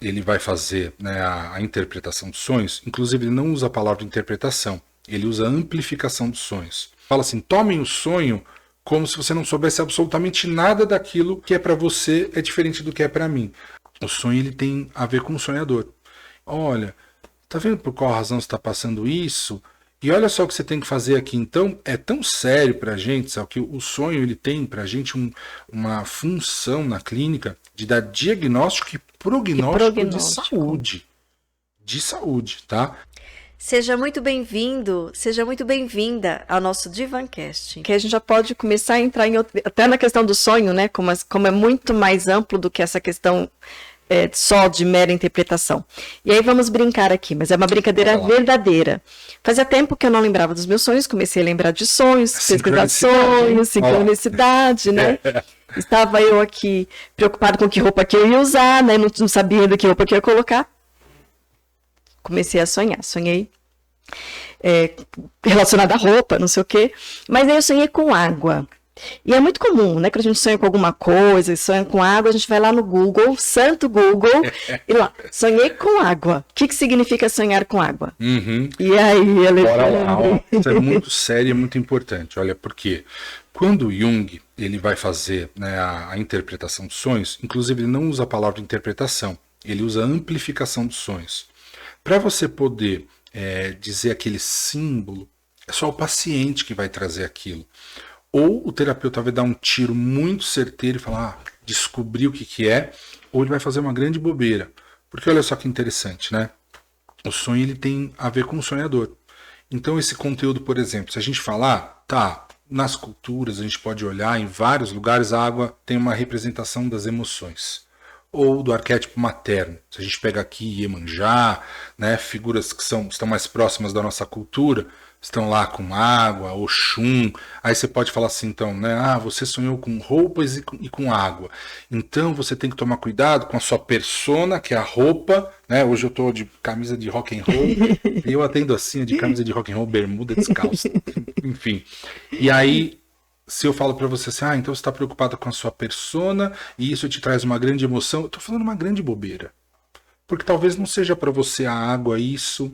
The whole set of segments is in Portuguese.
ele vai fazer, né, a interpretação dos sonhos, inclusive ele não usa a palavra interpretação, ele usa amplificação dos sonhos. Fala assim, tomem o sonho como se você não soubesse absolutamente nada daquilo que é para você é diferente do que é para mim. O sonho ele tem a ver com o sonhador. Olha, tá vendo por qual razão você está passando isso? E olha só o que você tem que fazer aqui. Então, é tão sério para a gente, sabe, que o sonho ele tem para a gente uma função na clínica de dar diagnóstico e prognóstico de saúde. De saúde, tá? Seja muito bem-vindo, seja muito bem-vinda ao nosso Divancast. Que a gente já pode começar a entrar até na questão do sonho, né? Como é muito mais amplo do que essa questão só de mera interpretação. E aí vamos brincar aqui, mas é uma brincadeira verdadeira. Fazia tempo que eu não lembrava dos meus sonhos, comecei a lembrar de sonhos, pesquisar sonhos, sincronicidade, né? Estava eu aqui preocupado com que roupa que eu ia usar, né? Não sabia de que roupa que eu ia colocar. Comecei a sonhar, sonhei relacionado à roupa, não sei o quê, mas aí eu sonhei com água. E é muito comum, né? Quando a gente sonha com alguma coisa e sonha com água, a gente vai lá no Google, santo Google, e lá, sonhei com água. O que significa sonhar com água? Uhum. E aí, Alexandre? Isso é muito sério e muito importante. Olha, porque quando o Jung ele vai fazer, né, a interpretação dos sonhos, inclusive ele não usa a palavra interpretação, ele usa amplificação dos sonhos. Para você poder dizer aquele símbolo, é só o paciente que vai trazer aquilo. Ou o terapeuta vai dar um tiro muito certeiro e falar, descobri o que é, ou ele vai fazer uma grande bobeira. Porque olha só que interessante, né? O sonho ele tem a ver com o sonhador. Então esse conteúdo, por exemplo, se a gente falar, nas culturas a gente pode olhar, em vários lugares a água tem uma representação das emoções. Ou do arquétipo materno. Se a gente pega aqui Iemanjá, né, figuras que estão mais próximas da nossa cultura, estão lá com água, Oxum. Aí você pode falar assim, então, né, você sonhou com roupas e com água. Então você tem que tomar cuidado com a sua persona, que é a roupa, né? Hoje eu estou de camisa de rock and roll, e eu atendo assim, de camisa de rock and roll, bermuda descalça. Enfim. E aí, se eu falo para você assim, então você está preocupado com a sua persona e isso te traz uma grande emoção, eu estou falando uma grande bobeira. Porque talvez não seja para você a água isso,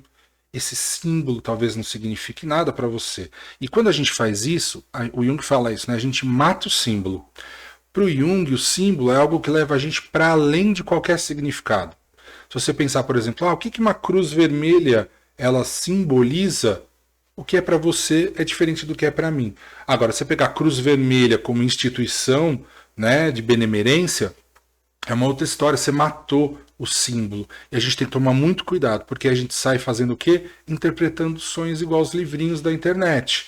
esse símbolo talvez não signifique nada para você. E quando a gente faz isso, o Jung fala isso, né? A gente mata o símbolo. Para o Jung, o símbolo é algo que leva a gente para além de qualquer significado. Se você pensar, por exemplo, o que uma cruz vermelha ela simboliza, o que é para você é diferente do que é para mim. Agora, você pegar a Cruz Vermelha como instituição, né, de benemerência, é uma outra história. Você matou o símbolo. E a gente tem que tomar muito cuidado, porque a gente sai fazendo o quê? Interpretando sonhos igual aos livrinhos da internet.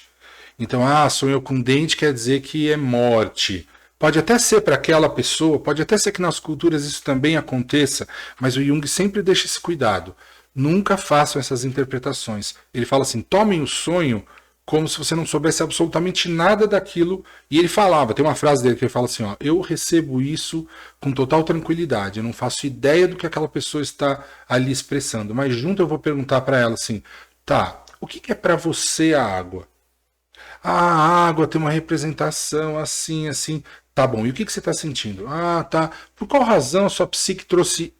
Então, sonhou com dente quer dizer que é morte. Pode até ser para aquela pessoa, pode até ser que nas culturas isso também aconteça, mas o Jung sempre deixa esse cuidado. Nunca façam essas interpretações. Ele fala assim, tomem o sonho como se você não soubesse absolutamente nada daquilo. E ele falava, tem uma frase dele que ele fala assim, eu recebo isso com total tranquilidade, eu não faço ideia do que aquela pessoa está ali expressando. Mas junto eu vou perguntar para ela assim, o que é para você a água? A água tem uma representação assim, assim. Tá bom, e o que você está sentindo? Por qual razão a sua psique trouxe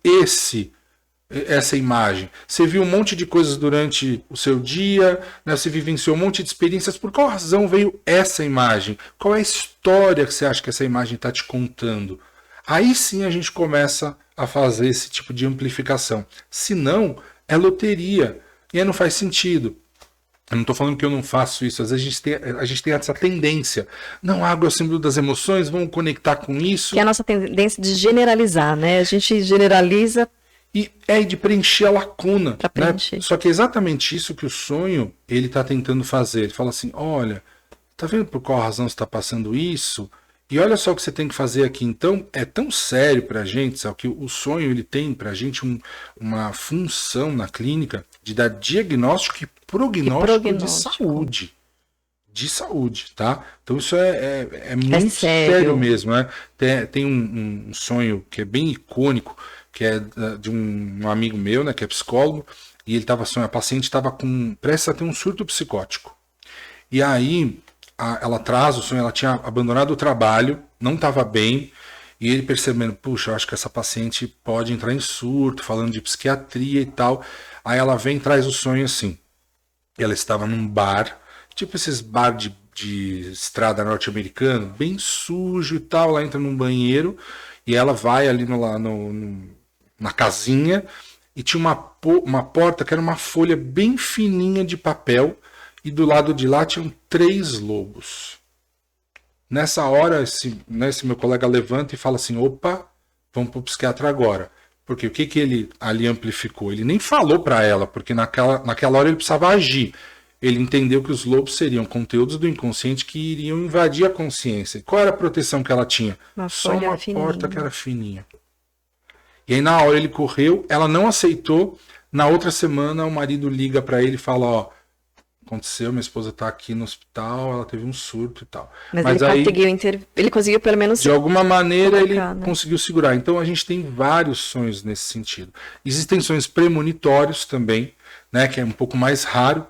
essa imagem? Você viu um monte de coisas durante o seu dia, né? Você vivenciou um monte de experiências, por qual razão veio essa imagem? Qual é a história que você acha que essa imagem está te contando? Aí sim a gente começa a fazer esse tipo de amplificação. Se não, é loteria, e aí não faz sentido. Eu não estou falando que eu não faço isso, às vezes a gente tem essa tendência. Não, água é o símbolo das emoções, vamos conectar com isso. Que é a nossa tendência de generalizar, né? A gente generaliza e de preencher a lacuna. Né? Só que é exatamente isso que o sonho ele está tentando fazer. Ele fala assim, olha, tá vendo por qual razão você está passando isso? E olha só o que você tem que fazer aqui. Então, é tão sério para a gente, sabe, que o sonho ele tem para a gente uma função na clínica de dar diagnóstico e prognóstico de saúde. De saúde, tá? Então isso é muito sério mesmo, né? Tem um sonho que é bem icônico, que é de um amigo meu, né, que é psicólogo, e ele estava sonhando, a paciente estava prestes a ter um surto psicótico. E aí ela traz o sonho, ela tinha abandonado o trabalho, não estava bem, E ele percebendo, puxa, eu acho que essa paciente pode entrar em surto, falando de psiquiatria e tal. Aí ela vem e traz o sonho assim. Ela estava num bar, tipo esses bar de estrada norte-americano, bem sujo e tal. Ela entra num banheiro e ela vai ali na casinha e tinha uma porta que era uma folha bem fininha de papel e do lado de lá tinham 3 lobos. Nessa hora, esse meu colega levanta e fala assim, opa, vamos pro psiquiatra agora. Porque o que ele ali amplificou? Ele nem falou para ela, porque naquela hora ele precisava agir. Ele entendeu que os lobos seriam conteúdos do inconsciente que iriam invadir a consciência. Qual era a proteção que ela tinha? Só uma porta que era fininha. E aí na hora ele correu, ela não aceitou. Na outra semana o marido liga para ele e fala, ó, aconteceu, minha esposa tá aqui no hospital, ela teve um surto e tal. Mas ele ele conseguiu pelo menos... De alguma maneira ele conseguiu segurar. Então a gente tem vários sonhos nesse sentido. Existem sonhos premonitórios também, né, que é um pouco mais raro.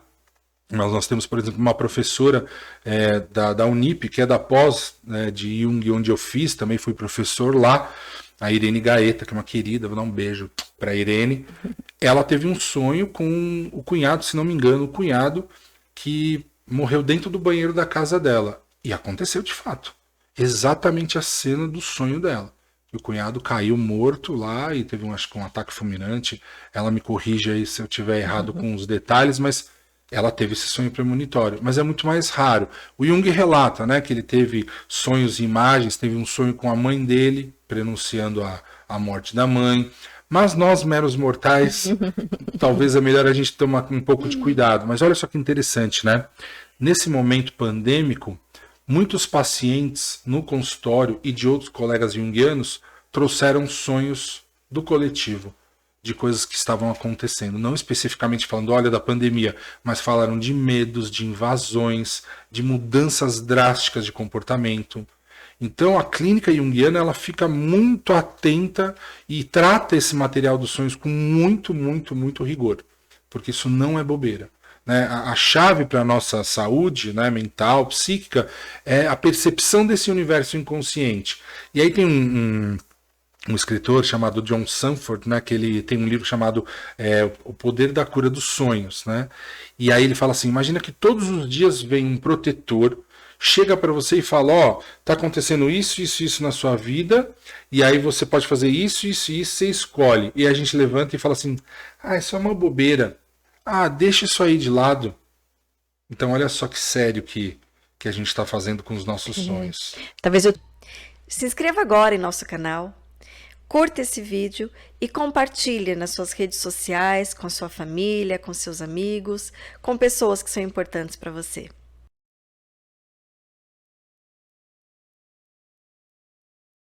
Mas nós temos, por exemplo, uma professora da Unip, que é da pós de Jung, onde eu fiz, também fui professor lá, a Irene Gaeta, que é uma querida, vou dar um beijo para a Irene. Ela teve um sonho com o cunhado, se não me engano, o cunhado que morreu dentro do banheiro da casa dela. E aconteceu de fato. Exatamente a cena do sonho dela. O cunhado caiu morto lá e teve um ataque fulminante. Ela me corrige aí se eu tiver errado com os detalhes, mas ela teve esse sonho premonitório. Mas é muito mais raro. O Jung relata, né, que ele teve sonhos e imagens, teve um sonho com a mãe dele, prenunciando a morte da mãe. Mas nós, meros mortais, talvez é melhor a gente tomar um pouco de cuidado. Mas olha só que interessante, né? Nesse momento pandêmico, muitos pacientes no consultório e de outros colegas junguianos trouxeram sonhos do coletivo, de coisas que estavam acontecendo. Não especificamente falando, olha, da pandemia, mas falaram de medos, de invasões, de mudanças drásticas de comportamento. Então a clínica junguiana ela fica muito atenta e trata esse material dos sonhos com muito, muito, muito rigor, porque isso não é bobeira. Né? A chave para a nossa saúde, né, mental, psíquica, é a percepção desse universo inconsciente. E aí tem um escritor chamado John Sanford, né, que ele tem um livro chamado O Poder da Cura dos Sonhos. Né? E aí ele fala assim, imagina que todos os dias vem um protetor, chega para você e fala, ó, tá acontecendo isso, isso, isso na sua vida, e aí você pode fazer isso, isso, isso, você escolhe. E a gente levanta e fala assim, isso é uma bobeira. Deixa isso aí de lado. Então olha só que sério que a gente está fazendo com os nossos sonhos. Talvez se inscreva agora em nosso canal, curta esse vídeo e compartilhe nas suas redes sociais, com sua família, com seus amigos, com pessoas que são importantes para você.